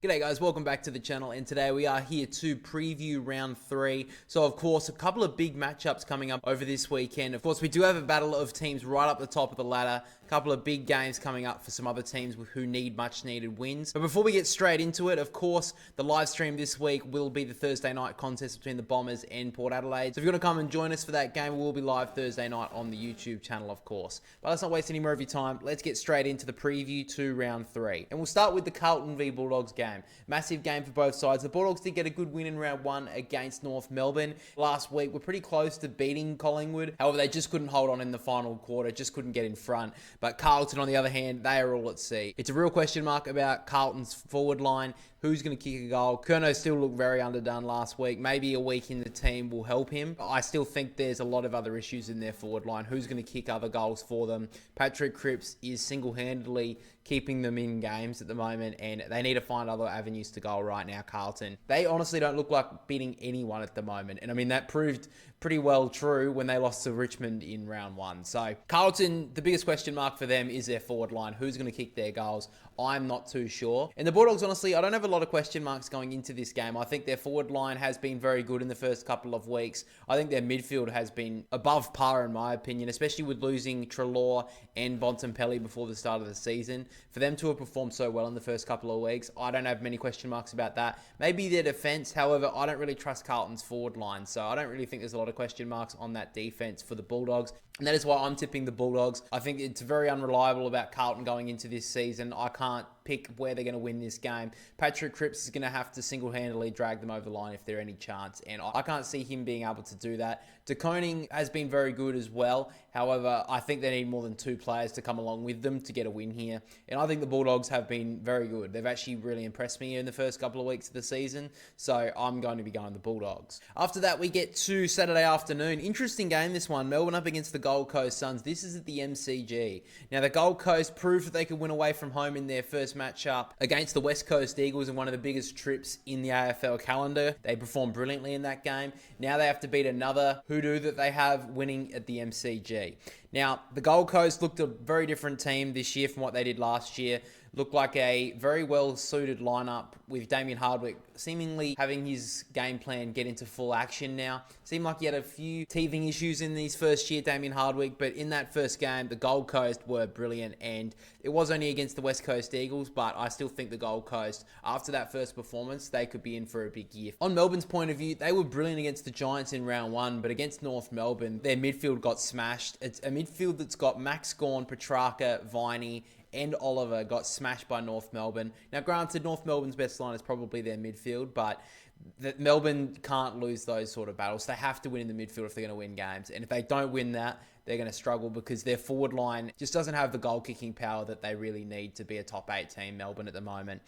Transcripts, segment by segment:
G'day guys, welcome back to the channel, and today we are here to preview round 3. So of course, a couple of big matchups coming up over this weekend. Of course, we do have a battle of teams right up the top of the ladder. A couple of big games coming up for some other teams who need much needed wins. But before we get straight into it, of course, the live stream this week will be the Thursday night contest between the Bombers and Port Adelaide. So if you want to come and join us for that game, we'll be live Thursday night on the YouTube channel, of course. But let's not waste any more of your time. Let's get straight into the preview to round 3. And we'll start with the Carlton v Bulldogs game. Massive game for both sides. The Bulldogs did get a good win in round 1 against North Melbourne. Last week, we're pretty close to beating Collingwood. However, they just couldn't hold on in the final quarter, just couldn't get in front. But Carlton, on the other hand, they are all at sea. It's a real question mark about Carlton's forward line. Who's going to kick a goal? Curnow still looked very underdone last week. Maybe a week in the team will help him. I still think there's a lot of other issues in their forward line. Who's going to kick other goals for them? Patrick Cripps is single-handedly keeping them in games at the moment, and they need to find other avenues to goal right now, Carlton. They honestly don't look like beating anyone at the moment, and I mean, that proved pretty well true when they lost to Richmond in round 1. So Carlton, the biggest question mark for them is their forward line. Who's going to kick their goals? I'm not too sure. And the Bulldogs, honestly, I don't have a lot of question marks going into this game. I think their forward line has been very good in the first couple of weeks. I think their midfield has been above par, in my opinion, especially with losing Treloar and Bontempelli before the start of the season. For them to have performed so well in the first couple of weeks, I don't have many question marks about that. Maybe their defense, however, I don't really trust Carlton's forward line, so I don't really think there's a lot of question marks on that defense for the Bulldogs. And that is why I'm tipping the Bulldogs. I think it's very unreliable about Carlton going into this season. I can't pick where they're going to win this game. Patrick Cripps is going to have to single-handedly drag them over the line if there's any chance, and I can't see him being able to do that. De Koning has been very good as well. However, I think they need more than 2 players to come along with them to get a win here, and I think the Bulldogs have been very good. They've actually really impressed me in the first couple of weeks of the season, so I'm going to be going the Bulldogs. After that, we get to Saturday afternoon. Interesting game, this one. Melbourne up against the Gold Coast Suns. This is at the MCG. Now, the Gold Coast proved that they could win away from home in their first matchup against the West Coast Eagles in one of the biggest trips in the AFL calendar. They performed brilliantly in that game. Now they have to beat another hoodoo that they have winning at the MCG. Now, the Gold Coast looked a very different team this year from what they did last year. Looked like a very well-suited lineup with Damien Hardwick seemingly having his game plan get into full action now. Seemed like he had a few teething issues in his first year, Damien Hardwick, but in that first game, the Gold Coast were brilliant, and it was only against the West Coast Eagles, but I still think the Gold Coast, after that first performance, they could be in for a big year. On Melbourne's point of view, they were brilliant against the Giants in round 1, but against North Melbourne, their midfield got smashed. It's a midfield that's got Max Gawn, Petrarca, Viney, and Oliver got smashed by North Melbourne. Now, granted, North Melbourne's best line is probably their midfield, but Melbourne can't lose those sort of battles. They have to win in the midfield if they're going to win games. And if they don't win that, they're going to struggle because their forward line just doesn't have the goal-kicking power that they really need to be a top 8 team, Melbourne, at the moment.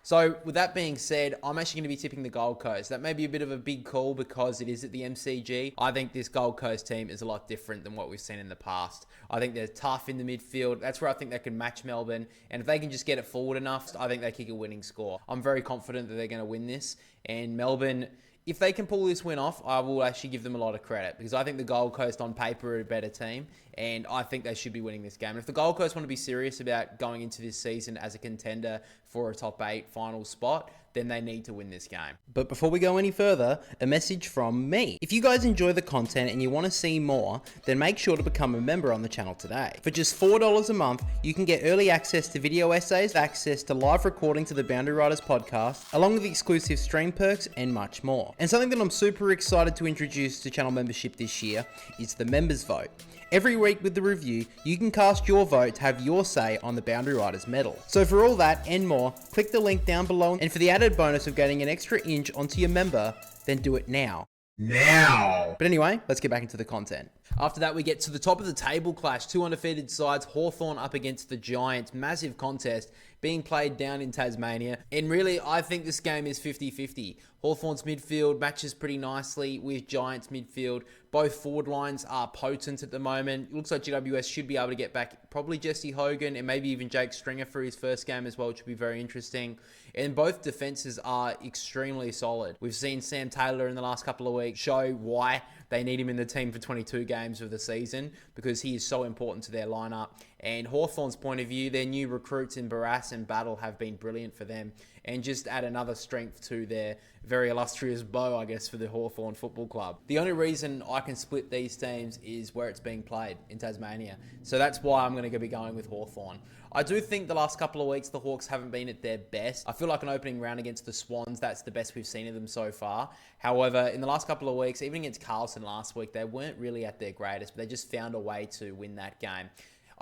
So, with that being said, I'm actually going to be tipping the Gold Coast. That may be a bit of a big call because it is at the MCG. I think this Gold Coast team is a lot different than what we've seen in the past. I think they're tough in the midfield. That's where I think they can match Melbourne. And if they can just get it forward enough, I think they kick a winning score. I'm very confident that they're going to win this. And Melbourne, if they can pull this win off, I will actually give them a lot of credit because I think the Gold Coast on paper are a better team, and I think they should be winning this game. And if the Gold Coast want to be serious about going into this season as a contender for a top 8 final spot, then they need to win this game. But before we go any further, a message from me. If you guys enjoy the content and you want to see more, then make sure to become a member on the channel today. For just $4 a month, you can get early access to video essays, access to live recordings of the Boundary Riders podcast, along with exclusive stream perks and much more. And something that I'm super excited to introduce to channel membership this year is the members vote. Every week with the review, you can cast your vote to have your say on the Boundary Riders medal. So for all that and more, click the link down below, and for the added bonus of getting an extra inch onto your member, then do it now. But anyway, let's get back into the content. After that, we get to the top of the table clash. 2 undefeated sides, Hawthorn up against the Giants. Massive contest being played down in Tasmania. And really, I think this game is 50-50. Hawthorn's midfield matches pretty nicely with Giants' midfield. Both forward lines are potent at the moment. It looks like GWS should be able to get back probably Jesse Hogan and maybe even Jake Stringer for his first game as well, which would be very interesting. And both defenses are extremely solid. We've seen Sam Taylor in the last couple of weeks show why they need him in the team for 22 games of the season because he is so important to their lineup. And Hawthorn's point of view, their new recruits in Barras and Battle have been brilliant for them and just add another strength to their very illustrious bow, I guess, for the Hawthorn Football Club. The only reason I can split these teams is where it's being played in Tasmania. So that's why I'm going to be going with Hawthorn. I do think the last couple of weeks the Hawks haven't been at their best. I feel like an opening round against the Swans, that's the best we've seen of them so far. However, in the last couple of weeks, even against Carlton last week, they weren't really at their greatest, but they just found a way to win that game.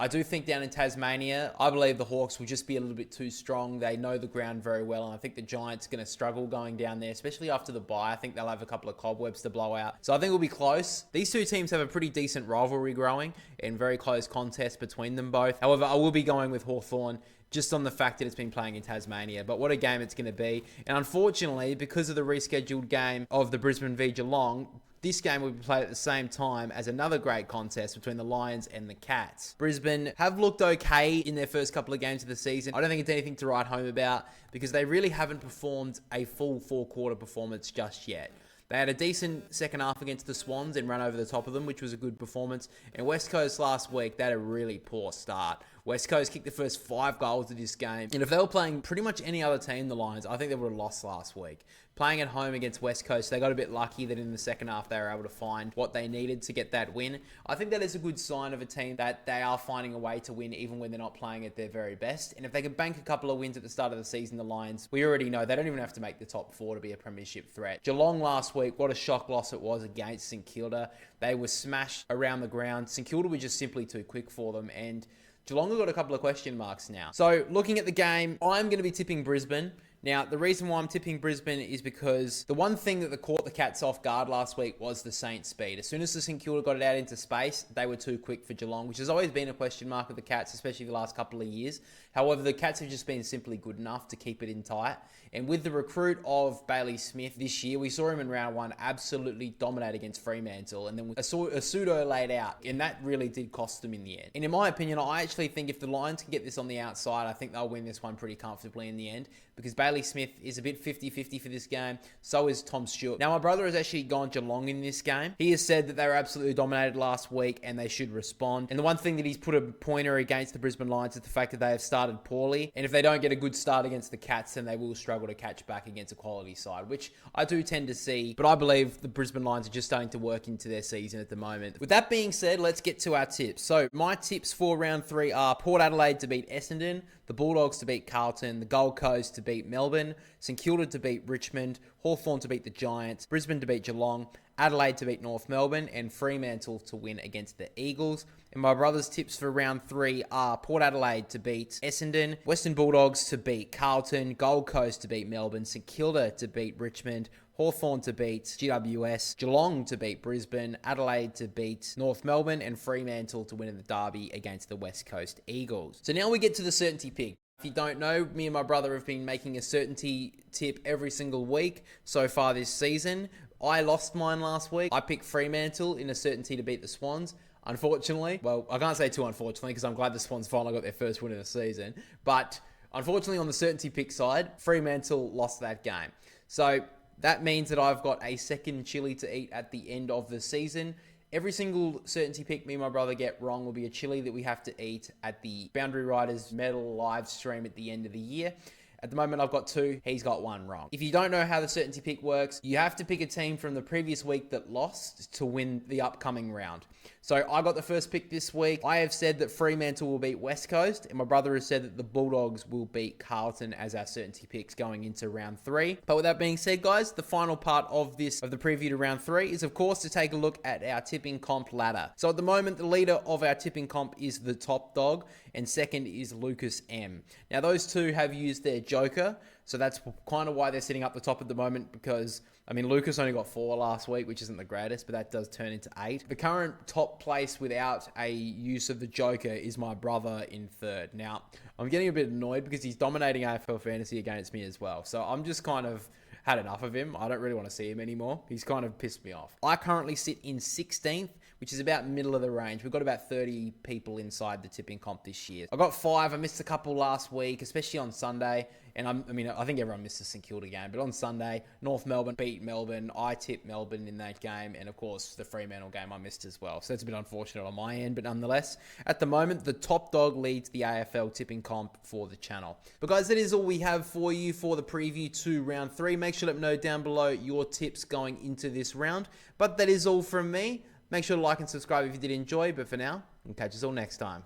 I do think down in Tasmania, I believe the Hawks will just be a little bit too strong. They know the ground very well, and I think the Giants are going to struggle going down there, especially after the bye. I think they'll have a couple of cobwebs to blow out. So I think it'll be close. These two teams have a pretty decent rivalry growing and very close contest between them both. However, I will be going with Hawthorn just on the fact that it's been playing in Tasmania. But what a game it's going to be. And unfortunately, because of the rescheduled game of the Brisbane v Geelong, this game will be played at the same time as another great contest between the Lions and the Cats. Brisbane have looked okay in their first couple of games of the season. I don't think it's anything to write home about because they really haven't performed a full four-quarter performance just yet. They had a decent second half against the Swans and ran over the top of them, which was a good performance. And West Coast last week, they had a really poor start. West Coast kicked the first 5 goals of this game. And if they were playing pretty much any other team, the Lions, I think they would have lost last week. Playing at home against West Coast, they got a bit lucky that in the second half they were able to find what they needed to get that win. I think that is a good sign of a team that they are finding a way to win even when they're not playing at their very best. And if they could bank a couple of wins at the start of the season, the Lions, we already know they don't even have to make the top 4 to be a premiership threat. Geelong last week, what a shock loss it was against St Kilda. They were smashed around the ground. St Kilda were just simply too quick for them, and Geelong have got a couple of question marks now. So looking at the game, I'm going to be tipping Brisbane. Now, the reason why I'm tipping Brisbane is because the one thing that caught the Cats off guard last week was the Saints' speed. As soon as the St Kilda got it out into space, they were too quick for Geelong, which has always been a question mark with the Cats, especially the last couple of years. However, the Cats have just been simply good enough to keep it in tight. And with the recruit of Bailey Smith this year, we saw him in round 1 absolutely dominate against Fremantle, and then a pseudo laid out, and that really did cost them in the end. And in my opinion, I actually think if the Lions can get this on the outside, I think they'll win this one pretty comfortably in the end, because Bailey Smith is a bit 50-50 for this game. So is Tom Stewart. Now, my brother has actually gone Geelong in this game. He has said that they were absolutely dominated last week and they should respond. And the one thing that he's put a pointer against the Brisbane Lions is the fact that they have started poorly. And if they don't get a good start against the Cats, then they will struggle to catch back against a quality side, which I do tend to see. But I believe the Brisbane Lions are just starting to work into their season at the moment. With that being said, let's get to our tips. So my tips for round 3 are Port Adelaide to beat Essendon, the Bulldogs to beat Carlton, the Gold Coast to beat Melbourne, St Kilda to beat Richmond, Hawthorn to beat the Giants, Brisbane to beat Geelong, Adelaide to beat North Melbourne, and Fremantle to win against the Eagles. And my brother's tips for round 3 are Port Adelaide to beat Essendon, Western Bulldogs to beat Carlton, Gold Coast to beat Melbourne, St Kilda to beat Richmond, Hawthorn to beat GWS, Geelong to beat Brisbane, Adelaide to beat North Melbourne, and Fremantle to win in the derby against the West Coast Eagles. So now we get to the certainty pick. If you don't know, me and my brother have been making a certainty tip every single week so far this season. I lost mine last week. I picked Fremantle in a certainty to beat the Swans. Unfortunately, well, I can't say too unfortunately because I'm glad the Swans finally got their first win of the season. But unfortunately, on the certainty pick side, Fremantle lost that game. So that means that I've got a second chili to eat at the end of the season. Every single certainty pick me and my brother get wrong will be a chili that we have to eat at the Boundary Riders Medal live stream at the end of the year. At the moment, I've got 2. He's got 1 wrong. If you don't know how the certainty pick works, you have to pick a team from the previous week that lost to win the upcoming round. So I got the first pick this week. I have said that Fremantle will beat West Coast, and my brother has said that the Bulldogs will beat Carlton as our certainty picks going into round 3. But with that being said, guys, the final part of the preview to round 3 is, of course, to take a look at our tipping comp ladder. So at the moment, the leader of our tipping comp is the Top Dog, and second is Lucas M. Now, those two have used their Joker, so that's kind of why they're sitting up the top at the moment, because I mean, Lucas only got 4 last week, which isn't the greatest, but that does turn into 8. The current top place without a use of the Joker is my brother in 3rd. Now, I'm getting a bit annoyed because he's dominating AFL Fantasy against me as well. So I'm just kind of had enough of him. I don't really want to see him anymore. He's kind of pissed me off. I currently sit in 16th which is about middle of the range. We've got about 30 people inside the tipping comp this year. I got 5. I missed a couple last week, especially on Sunday. And I think everyone missed the St Kilda game. But on Sunday, North Melbourne beat Melbourne. I tipped Melbourne in that game. And of course, the Fremantle game I missed as well. So it's a bit unfortunate on my end. But nonetheless, at the moment, the top dog leads the AFL tipping comp for the channel. But guys, that is all we have for you for the preview to round 3. Make sure to let me know down below your tips going into this round. But that is all from me. Make sure to like and subscribe if you did enjoy. But for now, we'll catch us all next time.